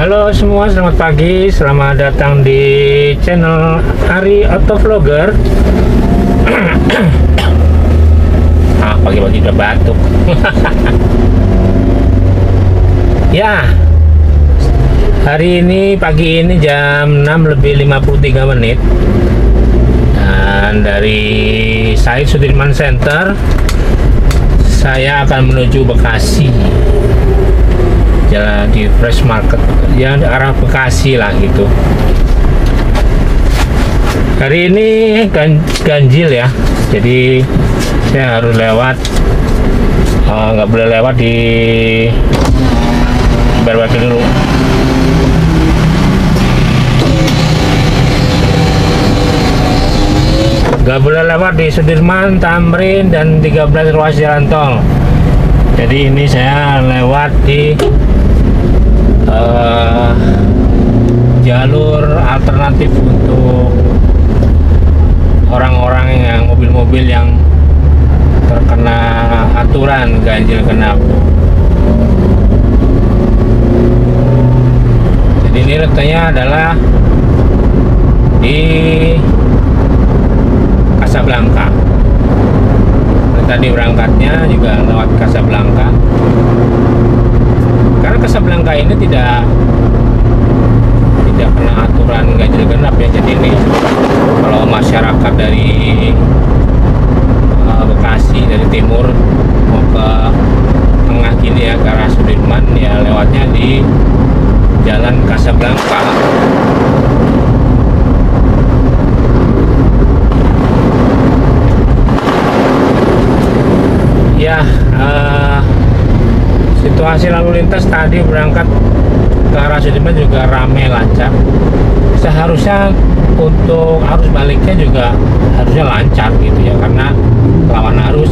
Halo semua, selamat pagi, selamat datang di channel Ari Autovlogger. Pagi-pagi udah batuk. Ya, hari ini pagi ini jam 6:53. Dan dari Said Sudirman Center saya akan menuju Bekasi, jalan di Fresh Market, ya arah Bekasi lah gitu. Hari ini ganjil ya, jadi saya harus lewat, nggak boleh lewat di Barbaki dulu. Nggak boleh lewat di Sudirman, Tamrin, dan 13 ruas jalan tol. Jadi ini saya lewat di jalur alternatif untuk orang-orang yang mobil-mobil yang terkena aturan ganjil genap. Jadi ini rutenya adalah di Casablanca. Tadi berangkatnya juga lewat Casablanca. Karena Casablanca ini tidak kena aturan ganjil genap ya. Jadi ini kalau masyarakat dari Bekasi dari timur mau ke tengah gini ya, ke arah Sudirman, ya lewatnya di Jalan Casablanca. Ya, situasi lalu lintas tadi berangkat ke arah Sudirman juga ramai lancar. Seharusnya untuk arus baliknya juga harusnya lancar gitu ya, karena lawan arus.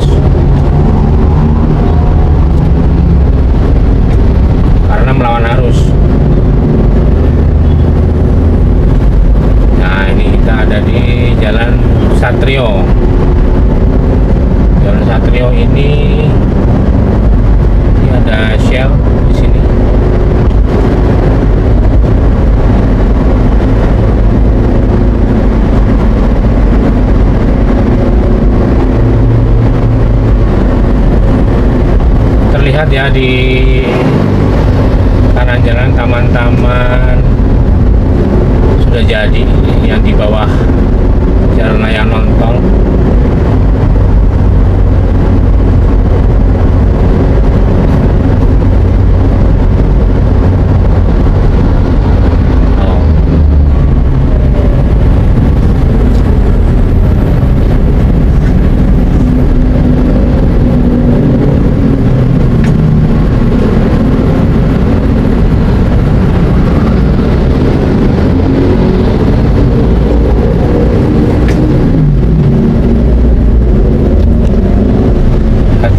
Karena melawan arus. Nah, ini kita ada di Jalan Satrio. Jalan Satrio ini ada Shell di sini. Terlihat ya di kanan jalan taman-taman sudah jadi yang di bawah jalan layang nontol.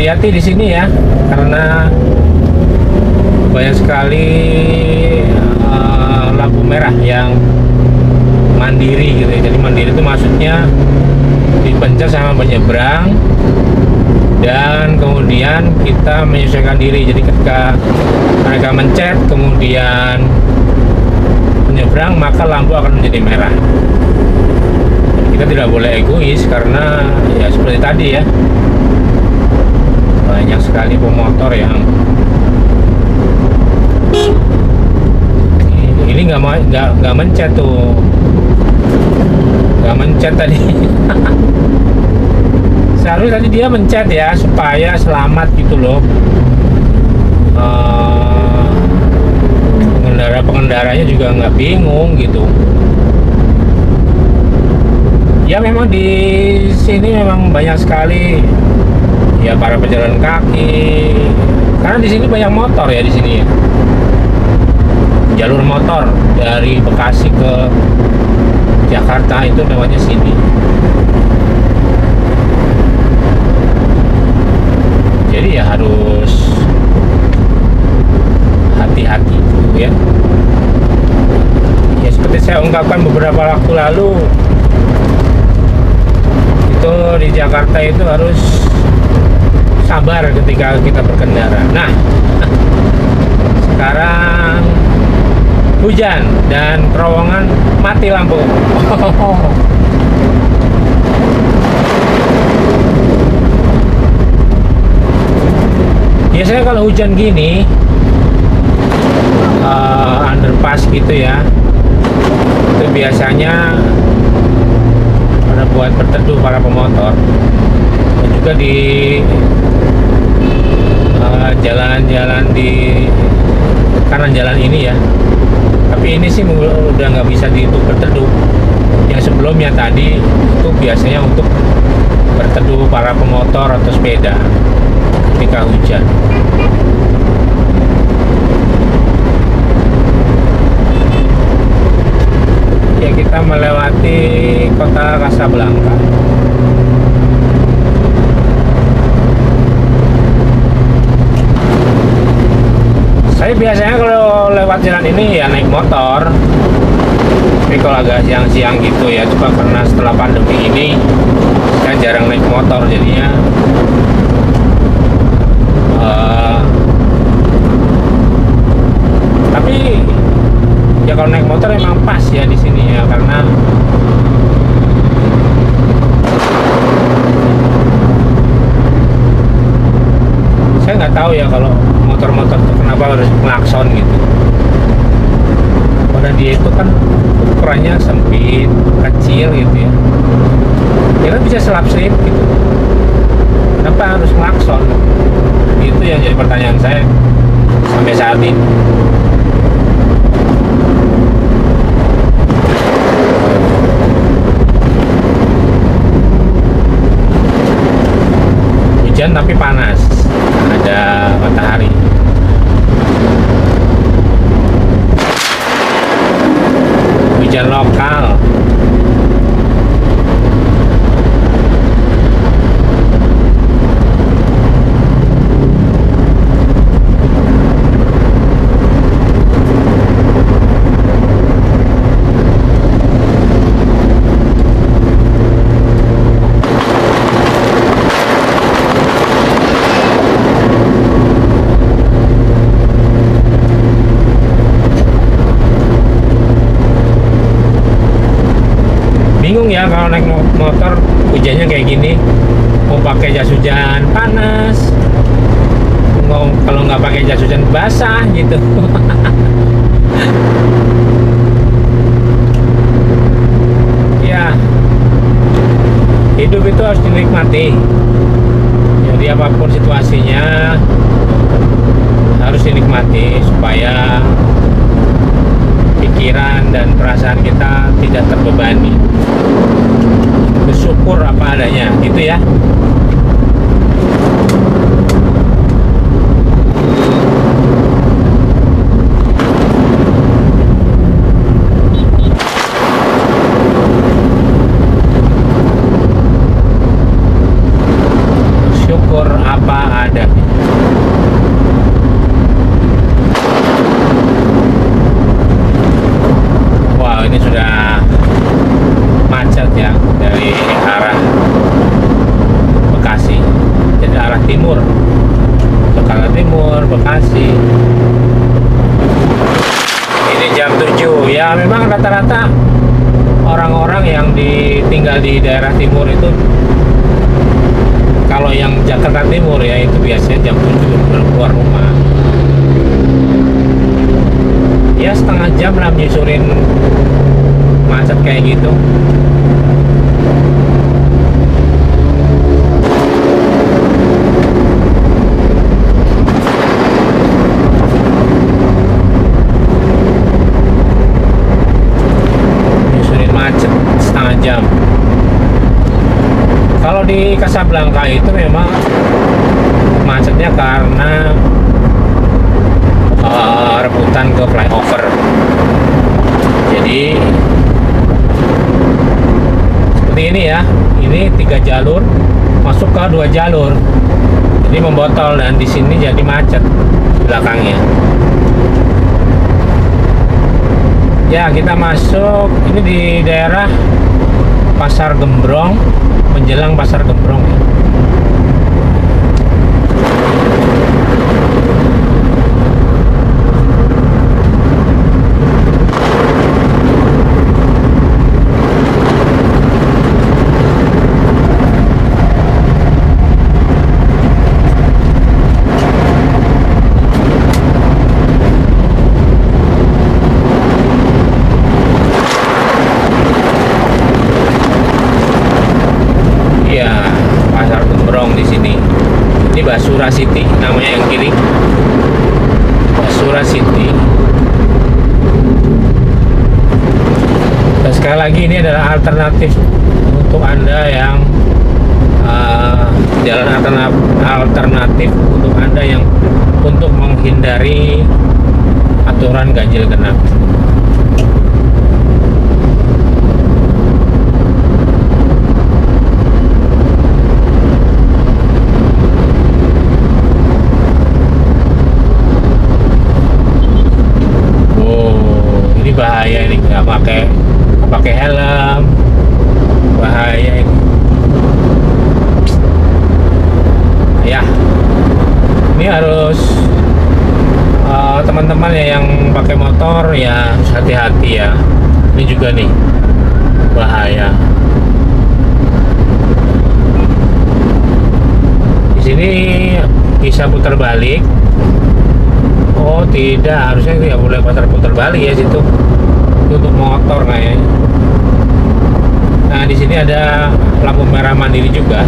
Hati-hati di sini ya, karena banyak sekali lampu merah yang mandiri gitu ya. Jadi mandiri itu maksudnya dipencet sama penyeberang dan kemudian kita menyesuaikan diri. Jadi ketika mereka mencet kemudian penyeberang, maka lampu akan menjadi merah. Kita tidak boleh egois karena ya seperti tadi ya, banyak sekali pemotor yang ini nggak mencet tuh, nggak mencet tadi. Seharusnya tadi dia mencet ya supaya selamat gitu loh. Pengendaranya juga nggak bingung gitu. Ya memang di sini memang banyak sekali ya para pejalan kaki, karena di sini banyak motor ya di sini ya. Jalur motor dari Bekasi ke Jakarta itu lewatnya sini. Jadi ya harus hati-hati ya. Ya seperti saya ungkapkan beberapa waktu lalu, itu di Jakarta itu harus sabar ketika kita berkendara. Nah, sekarang hujan dan terowongan mati lampu. Biasanya kalau hujan gini, underpass gitu ya, itu biasanya pada buat berteduh para pemotor, dan juga di jalan-jalan di kanan jalan ini ya. Tapi ini sih udah nggak bisa untuk berteduh. Yang sebelumnya tadi itu biasanya untuk berteduh para pemotor atau sepeda ketika hujan. Ya, kita melewati kota Casablanca. Saya biasanya kalau lewat jalan ini ya naik motor. Tapi kalau agak siang-siang gitu ya, cuma karena setelah pandemi ini saya jarang naik motor, jadinya tapi ya kalau naik motor emang pas ya di sini ya, karena saya nggak tahu ya kalau motor-motor itu kenapa harus klakson gitu. Padahal dia itu kan ukurannya sempit, kecil gitu ya. Dia kan bisa selap-selip gitu. Kenapa harus klakson? Itu yang jadi pertanyaan saya sampai saat ini. Hujan tapi panas, ada matahari. Hujan lokal. Bingung ya kalau naik motor hujannya kayak gini, mau pakai jas hujan panas, kalau nggak pakai jas hujan basah gitu. Ya, hidup itu harus dinikmati. Jadi apapun situasinya harus dinikmati supaya pikiran dan perasaan kita tidak terbebani. Bersyukur apa adanya, gitu ya. Bersyukur apa adanya. Wow, ini sudah macet ya dari arah Bekasi, jadi arah timur, Jakarta Timur, Bekasi. Ini jam 7 ya. Memang rata-rata orang-orang yang tinggal di daerah timur itu, kalau yang Jakarta Timur ya, itu biasanya jam 7 baru keluar rumah. Ya setengah jam lah menyusurin macet kayak gitu. Menyusurin macet setengah jam. Kalau di Casablanca itu memang macetnya karena rebutan ke flyover. Jadi seperti ini ya, ini 3 jalur masuk ke 2 jalur, jadi membotol, dan di sini jadi macet belakangnya. Ya, kita masuk ini di daerah Pasar Gembrong, menjelang Pasar Gembrong ya. Basura City namanya yang kiri, Basura City. Dan sekali lagi ini adalah alternatif untuk Anda yang jalan alternatif untuk Anda yang untuk menghindari aturan ganjil genap. Ini bahaya, ini nggak pakai helm, bahaya ini. Ya, ini harus teman-teman ya yang pakai motor ya harus hati-hati ya. Ini juga nih bahaya. Di sini bisa putar balik. Oh tidak, harusnya tidak boleh putar balik ya situ. Itu untuk motor kayaknya. Nah di sini ada lampu merah mandiri juga.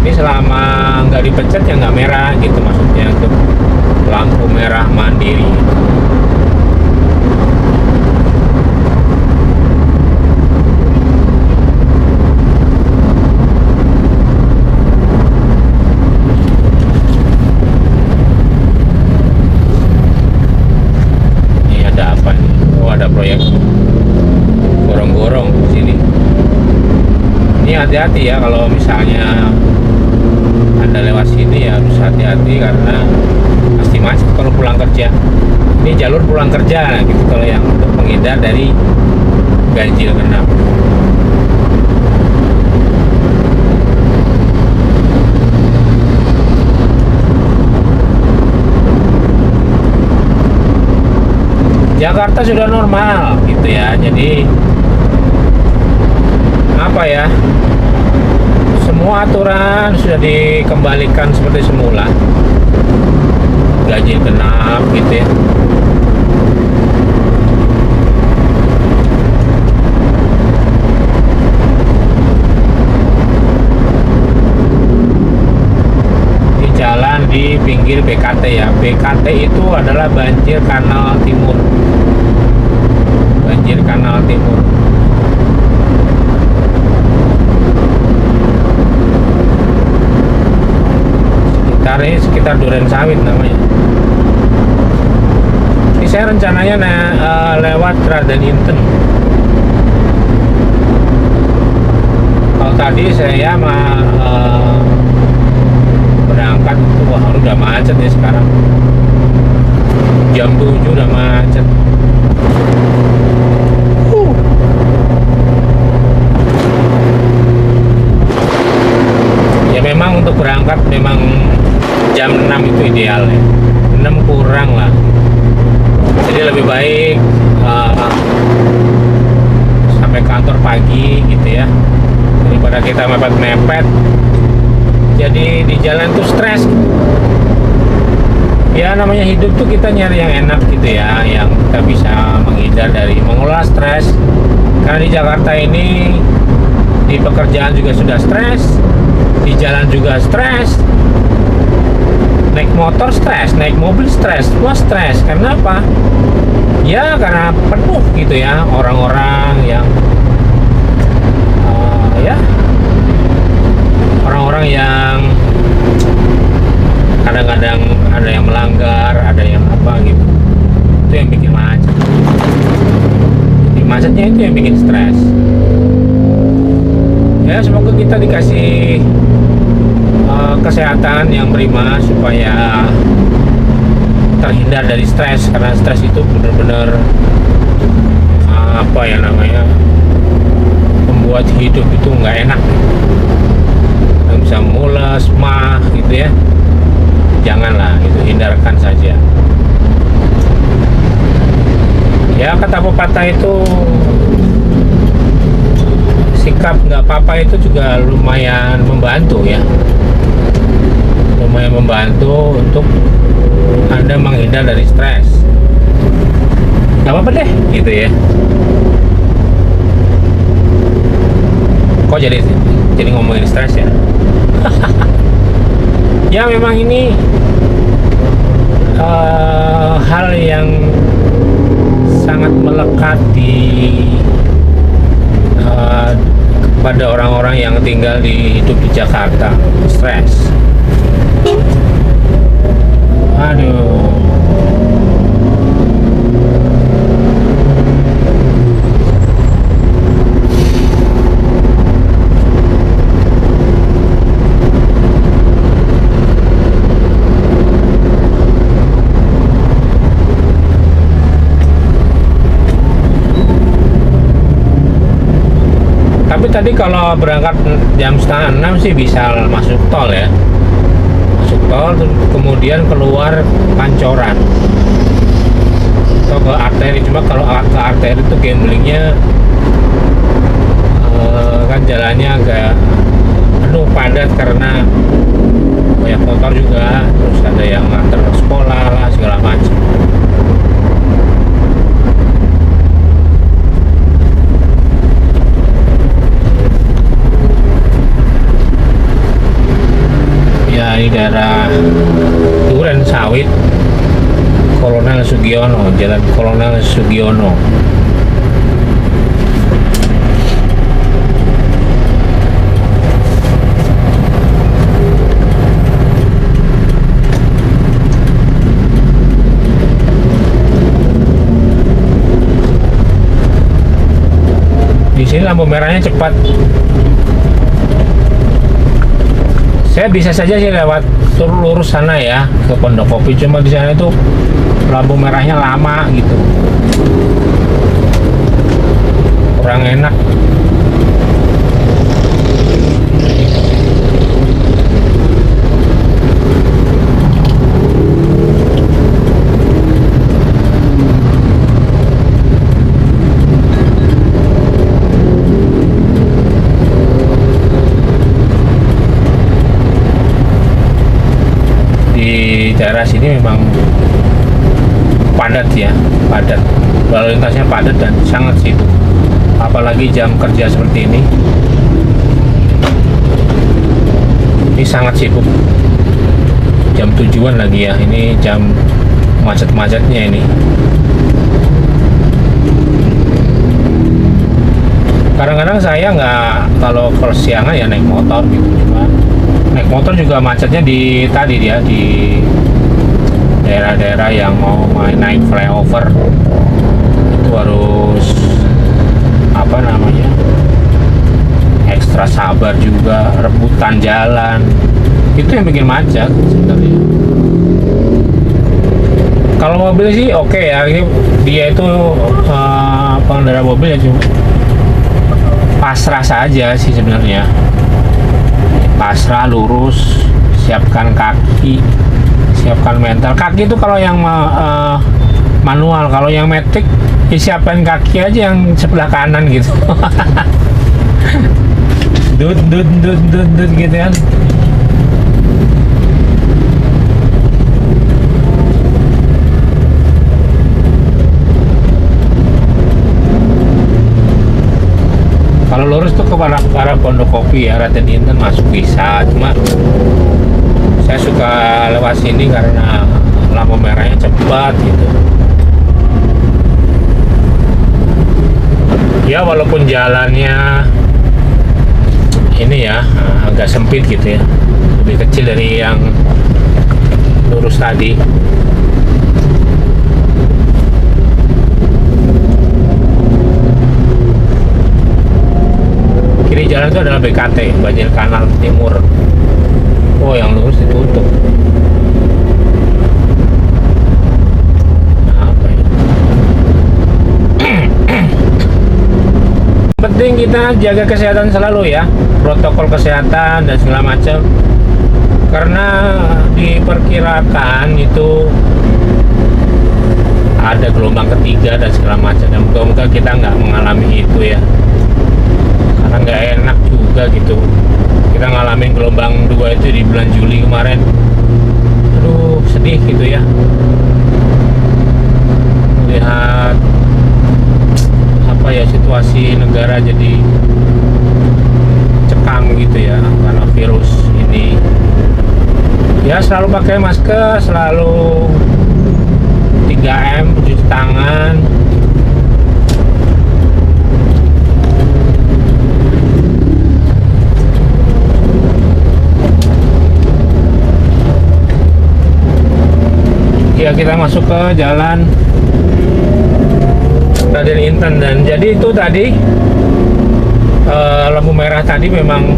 Ini selama nggak dipencet ya nggak merah gitu, maksudnya untuk lampu merah mandiri. Proyek gorong-gorong di sini. Ini hati-hati ya kalau misalnya Anda lewat sini ya harus hati-hati karena pasti macet kalau pulang kerja. Ini jalur pulang kerja gitu kalau yang untuk menghindar dari ganjil genap. Jakarta sudah normal gitu ya, jadi apa ya, semua aturan sudah dikembalikan seperti semula, ganjil genap gitu ya. Di jalan di pinggir BKT ya, BKT itu adalah banjir kanal timur. Banjir kanal timur. Sekitar Duren Sawit namanya. Ini saya rencananya lewat Raden Inten. Kalau tadi saya berangkat itu wah udah macet ya sekarang. Jam 7 udah macet. Ya memang untuk berangkat memang jam 6 itu ideal ya, 6 kurang lah. Jadi lebih baik sampai kantor pagi gitu ya, daripada kita mepet-mepet jadi di jalan tuh stres. Ya namanya hidup tuh kita nyari yang enak gitu ya, yang kita bisa menghindar dari mengelola stres. Karena di Jakarta ini di pekerjaan juga sudah stres, di jalan juga stres, naik motor stres, naik mobil stres, semua stres. Karena apa? Ya karena penuh gitu ya orang-orang yang orang-orang yang kadang-kadang ada yang melanggar, ada yang apa gitu. Itu yang bikin macet. Di macetnya itu yang bikin stres. Ya semoga kita dikasih kesehatan yang prima supaya terhindar dari stres, karena stres itu benar-benar apa ya namanya, membuat hidup itu nggak enak, bisa mules, mah gitu ya. Janganlah itu, hindarkan saja. Ya kata pepatah itu, sikap nggak apa-apa itu juga lumayan membantu ya, lumayan membantu untuk Anda menghindar dari stres. Nggak apa-apa deh gitu ya. Kok jadi ngomongin stres ya? Ya memang ini hal yang sangat melekat di kepada orang-orang yang tinggal hidup di Jakarta. Stres. Aduh. Tapi tadi kalau berangkat jam setengah 6 sih bisa masuk tol ya, masuk tol kemudian keluar Pancoran atau ke arteri. Cuma kalau ke arteri itu gamblingnya kan jalannya agak penuh padat karena banyak motor juga, terus ada yang nganter sekolah lah segala macam. Ya ini daerah Duren Sawit, Kolonel Sugiono, Jalan Kolonel Sugiono. Di sini lampu merahnya cepat. Saya bisa saja sih lewat lurus sana ya ke Pondok Kopi, cuma di sana itu lampu merahnya lama gitu, kurang enak. Daerah sini memang padat ya, padat, lalu lintasnya padat dan sangat sibuk, apalagi jam kerja seperti ini sangat sibuk. Jam tujuan lagi ya, ini jam macet-macetnya ini. Kadang-kadang saya nggak, kalau siangan ya naik motor gitu, cuma naik motor juga macetnya di tadi dia di daerah-daerah yang mau naik flyover itu harus apa namanya, ekstra sabar juga, rebutan jalan, itu yang bikin macet sebenarnya. Kalau mobil sih oke ya, dia itu pengendara mobil ya cuma pasrah saja sih sebenarnya, pasrah, lurus, siapkan kaki, siapkan mental. Kaki itu kalau yang manual, kalau yang matic disiapkan kaki aja yang sebelah kanan gitu. dut gitu kan. Kalau lurus tuh ke arah Pondok Kopi ya, Raden Inten masuk bisa, cuma saya suka lewat sini karena lampu merahnya cepat gitu. Ya walaupun jalannya ini ya agak sempit gitu ya, lebih kecil dari yang lurus tadi. Kiri jalan itu adalah BKT, Banjir Kanal Timur. Oh, yang lurus ditutup. Apa ya? Penting kita jaga kesehatan selalu ya, protokol kesehatan dan segala macam. Karena diperkirakan itu ada gelombang ketiga dan segala macam. Dan moga-moga kita nggak mengalami itu ya. Karena nggak enak juga gitu, kita ngalamin gelombang 2 itu di bulan Juli kemarin. Aduh, sedih gitu ya lihat apa ya, situasi negara jadi cekam gitu ya karena virus ini. Ya Ya selalu pakai masker, selalu 3M, cuci tangan. Ya kita masuk ke jalan Raden Inten, dan jadi itu tadi lampu merah tadi memang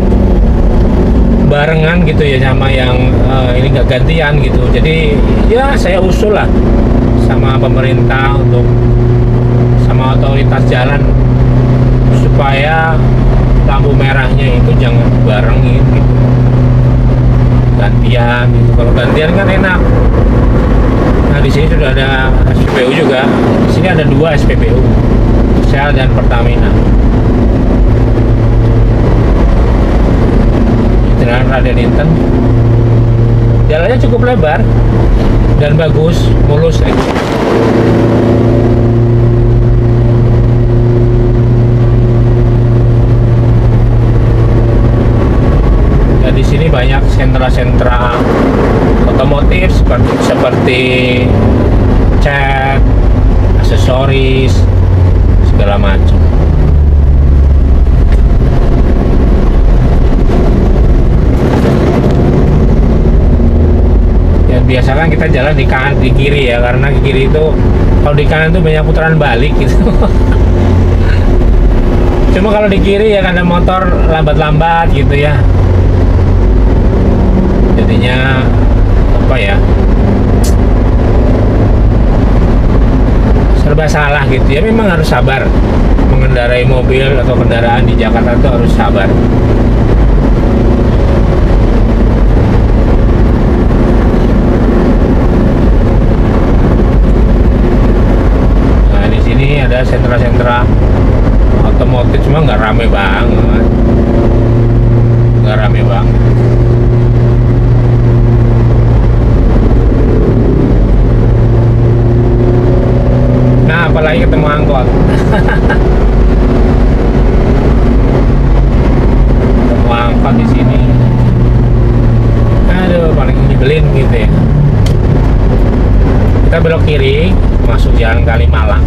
barengan gitu ya sama yang ini nggak gantian gitu. Jadi ya saya usul lah sama pemerintah untuk sama otoritas jalan supaya lampu merahnya itu jangan barengin gitu, gantian gitu. Kalau gantian kan enak. Nah di sini sudah ada SPBU juga. Di sini ada 2 SPBU, Shell dan Pertamina. Jalan Raden Inten, jalannya cukup lebar dan bagus, mulus. Dan di sini banyak sentra-sentra otomotif seperti cat, aksesoris, segala macam. Ya biasa kan kita jalan di kanan di kiri ya, karena di kiri itu kalau di kanan itu banyak putaran balik gitu. Cuma kalau di kiri ya kan ada motor lambat-lambat gitu ya. Jadinya apa ya, serba salah gitu ya. Memang harus sabar mengendarai mobil atau kendaraan di Jakarta, itu harus sabar. Nah di sini ada sentra-sentra otomotif, cuma nggak rame banget, nggak rame banget. Nah, apalagi ketemu angkot. Ketemu angkot di sini. Aduh, paling nyebelin gitu ya. Kita belok kiri, masuk jalan Kalimalang.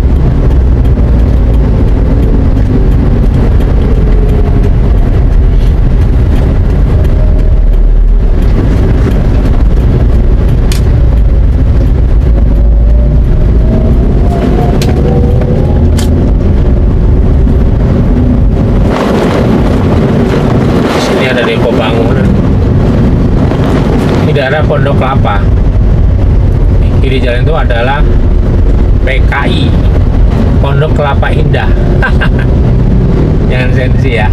Depo Bangunan. Ini daerah Pondok Kelapa. Di kiri jalan itu adalah PKI, Pondok Kelapa Indah. Jangan sensi ya.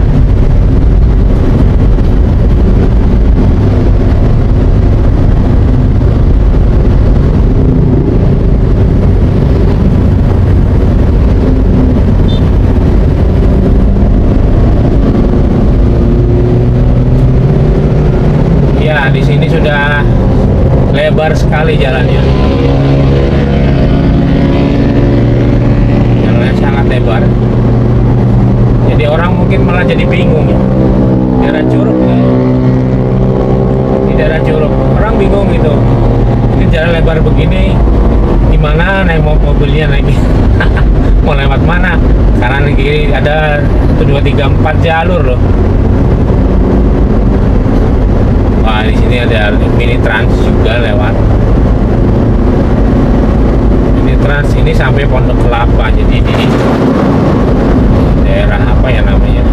Di sini sudah lebar sekali jalannya. Jalannya sangat lebar. Jadi orang mungkin malah jadi bingung ya. Daerah Curug ya. Di daerah Curug orang bingung gitu. Ini jalan lebar begini, gimana naik mobilnya naik? Mau lewat mana? Kanan kiri ada 1, 2, 3, 4 jalur loh. Wah, di sini ada mini trans juga lewat. Mini trans ini sampai Pondok Kelapa. Jadi di daerah apa ya namanya?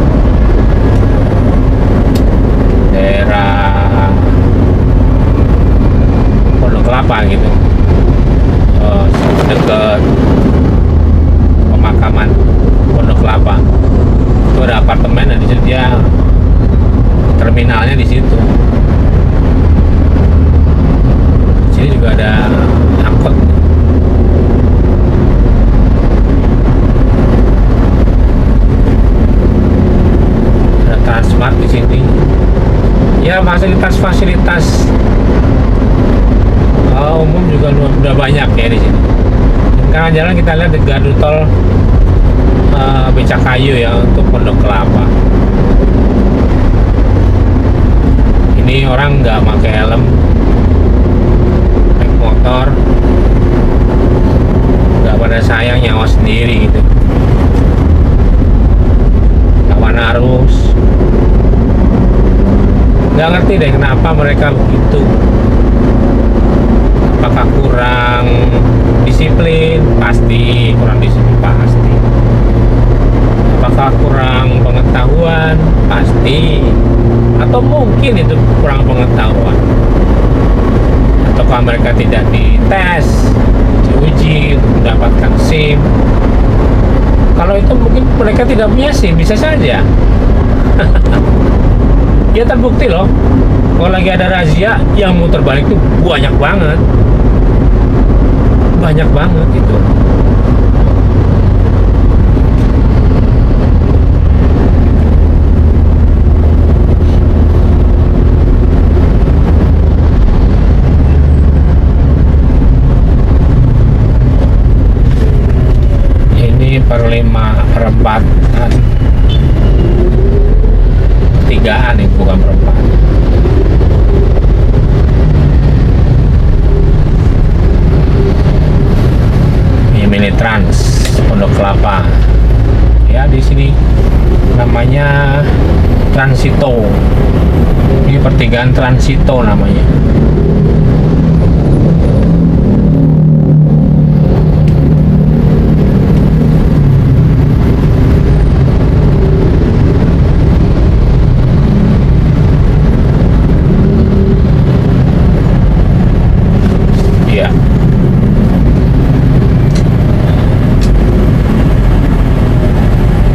Daerah Pondok Kelapa gitu. Dekat pemakaman Pondok Kelapa. Itu ada apartemen, dan di situ dia terminalnya di situ. Ini juga ada angkot. Ada Transmart di sini. Ya fasilitas-fasilitas umum juga udah banyak ya di sini. Karena jalan kita lihat di gardu tol Becakayu ya untuk Pondok Kelapa. Ini orang nggak pakai helm. motor, nggak pada sayang nyawa sendiri gitu, lawan arus. Nggak ngerti deh kenapa mereka begitu. Apakah kurang disiplin? Pasti kurang disiplin, pasti. Apakah kurang pengetahuan? Pasti. Atau mungkin itu kurang pengetahuan. Ataukah mereka tidak dites, diuji untuk mendapatkan SIM? Kalau itu mungkin mereka tidak punya SIM, bisa saja. Ya terbukti loh, kalau lagi ada razia yang muter balik itu banyak banget gitu. Ini perempatan tigaan nih, bukan perempatan. Ini mini trans Pondok Kelapa. Ya di sini namanya Transito. Ini pertigaan Transito namanya.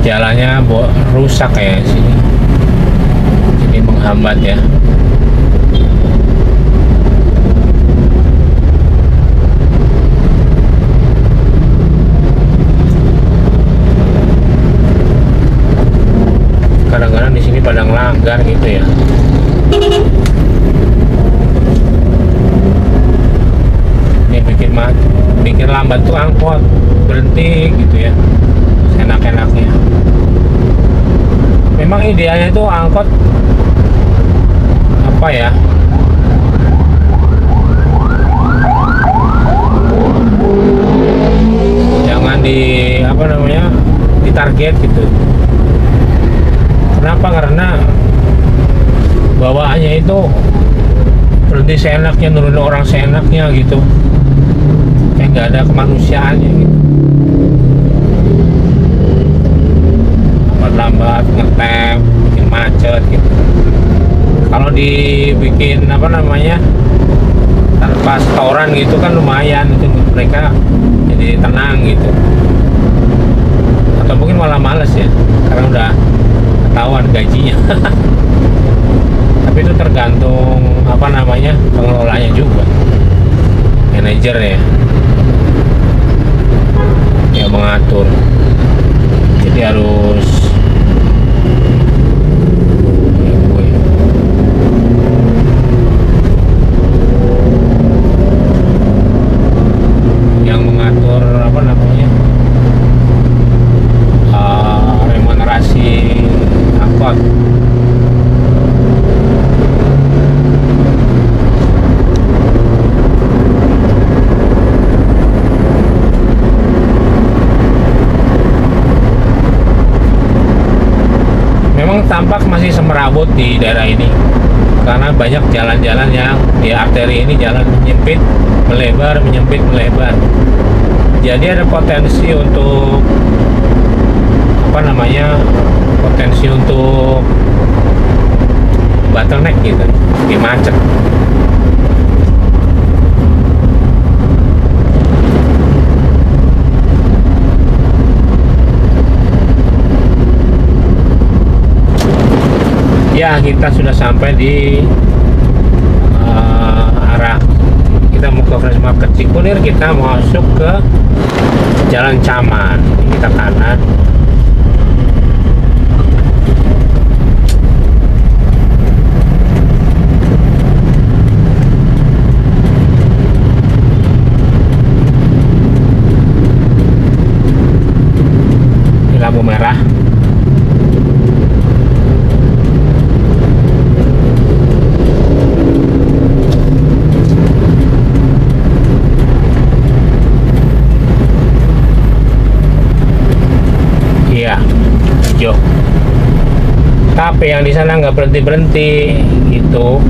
Jalannya rusak kayak sini, jadi menghambat ya. Kadang-kadang di sini pada ngelanggar gitu ya. Ini bikin lambat tuh angkot, berhenti gitu ya, enak-enaknya. Memang idealnya itu angkot apa ya, jangan ditarget gitu. Kenapa? Karena bawaannya itu berhenti seenaknya, nurunin orang seenaknya gitu, kayak nggak ada kemanusiaannya gitu. Lambat, ngetem, bikin macet gitu. Kalau dibikin tanpa setoran gitu kan lumayan, itu mereka jadi tenang gitu. Atau mungkin malah males ya, karena udah ketahuan gajinya. Tapi itu tergantung pengelolanya juga, manajer ya, yang mengatur. Jadi harus remunerasi angkot. Memang tampak masih semerawut di daerah ini karena banyak jalan-jalan yang di arteri ini jalan menyempit, melebar, menyempit, melebar. Jadi ada potensi untuk bottleneck gitu, di macet. Ya, kita sudah sampai di arah kita mau ke Fresh Market Cikunir. Kita mau masuk ke Jalan Caman. Kita kanan. Ini lampu merah. yang di sana nggak berhenti berhenti gitu.